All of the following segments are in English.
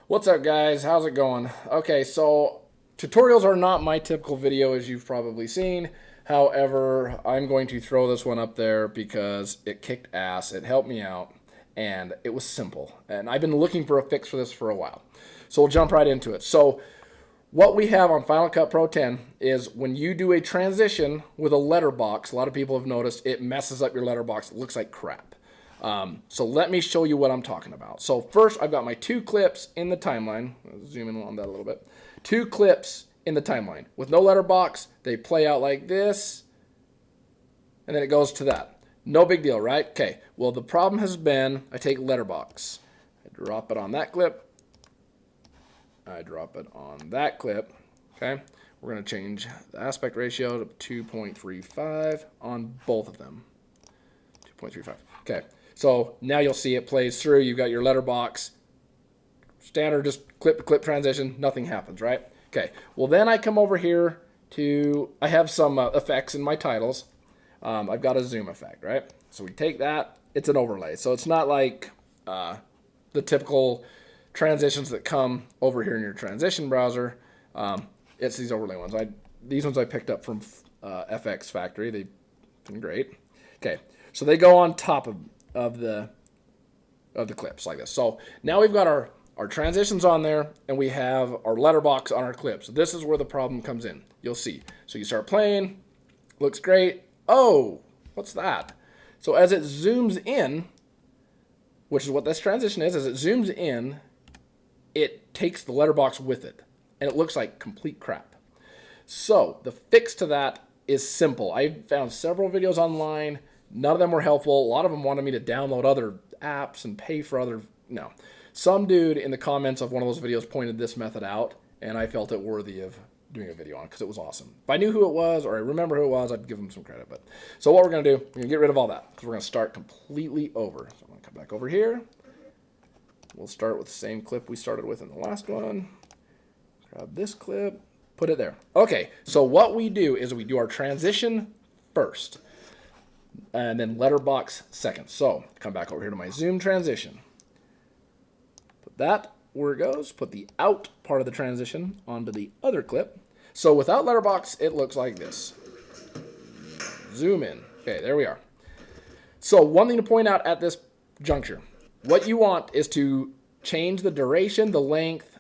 What's up, guys? How's it going? Okay, so tutorials are not my typical video, as you've probably seen. However, I'm going to throw this one up there because it kicked ass, it helped me out, and it was simple. And I've been looking for a fix for this for a while. So we'll jump right into it. So what we have on Final Cut Pro 10 is when you do a transition with a letterbox, a lot of people have noticed it messes up your letterbox. It looks like crap. So let me show you what I'm talking about. So first, I've got my two clips in the timeline. I'll zoom in on that a little bit. Two clips in the timeline. With no letterbox, they play out like this, and then it goes to that. No big deal, right? Okay, well, the problem has been I take letterbox. I drop it on that clip. I drop it on that clip. Okay, we're going to change the aspect ratio to 2.35 on both of them. 2.35. Okay, so now you'll see it plays through. You've got your letterbox. Standard, just clip to clip transition. Nothing happens, right? Okay, well, then I come over here to, I have some effects in my titles. I've got a zoom effect, right? So we take that. It's an overlay. So it's not like the typical transitions that come over here in your transition browser. It's these overlay ones. These ones I picked up from FX Factory. They've been great. Okay, so they go on top of the clips like this. So now we've got our transitions on there, and we have our letterbox on our clips. So this is where the problem comes in. You'll see. So you start playing, looks great. Oh, what's that? So as it zooms in, which is what this transition is, as it zooms in, it takes the letterbox with it, and it looks like complete crap. So the fix to that is simple. I found several videos online. None of them were helpful. A lot of them wanted me to download other apps and pay for other. No. Some dude in the comments of one of those videos pointed this method out, and I felt it worthy of doing a video on because it was awesome. If I knew who it was or I remember who it was, I'd give them some credit. But so what we're going to do, we're going to get rid of all that because we're going to start completely over. So I'm going to come back over here. We'll start with the same clip we started with in the last one. Grab this clip, put it there. Okay, so what we do is we do our transition first, and then letterbox second. So come back over here to my zoom transition. Put that where it goes. Put the out part of the transition onto the other clip. So without letterbox, it looks like this. Zoom in. Okay, there we are. So one thing to point out at this juncture, what you want is to change the duration, the length,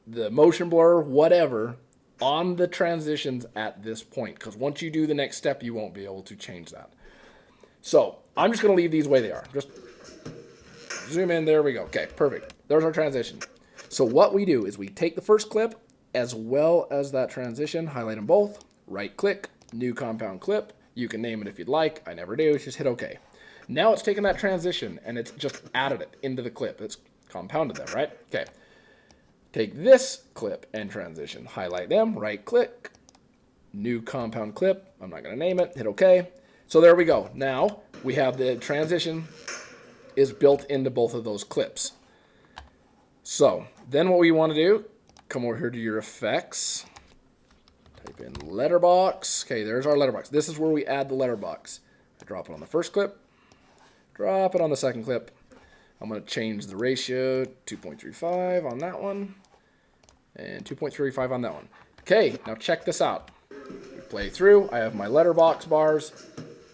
the motion blur, whatever, on the transitions at this point. Because once you do the next step, you won't be able to change that. So I'm just going to leave these the way they are. Just zoom in. There we go. Okay, perfect. There's our transition. So what we do is we take the first clip as well as that transition, highlight them both, right click, new compound clip. You can name it if you'd like. I never do. Just hit OK. Now it's taken that transition and it's just added it into the clip. It's compounded them, right? Okay. Take this clip and transition, highlight them, right click, new compound clip. I'm not going to name it. Hit OK. So there we go. Now we have the transition is built into both of those clips. So then what we want to do, come over here to your effects, type in letterbox. Okay, there's our letterbox. This is where we add the letterbox. I drop it on the first clip, drop it on the second clip. I'm going to change the ratio 2.35 on that one and 2.35 on that one. Okay, now check this out. We play through. I have my letterbox bars.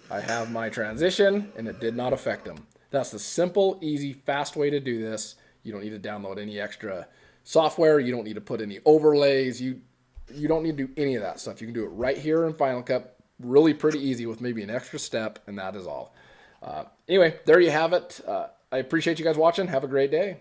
I have my transition, and it did not affect them. That's the simple, easy, fast way to do this. You don't need to download any extra software. You don't need to put any overlays. You don't need to do any of that stuff. You can do it right here in Final Cut. Really pretty easy with maybe an extra step, and that is all. Anyway, there you have it. I appreciate you guys watching. Have a great day.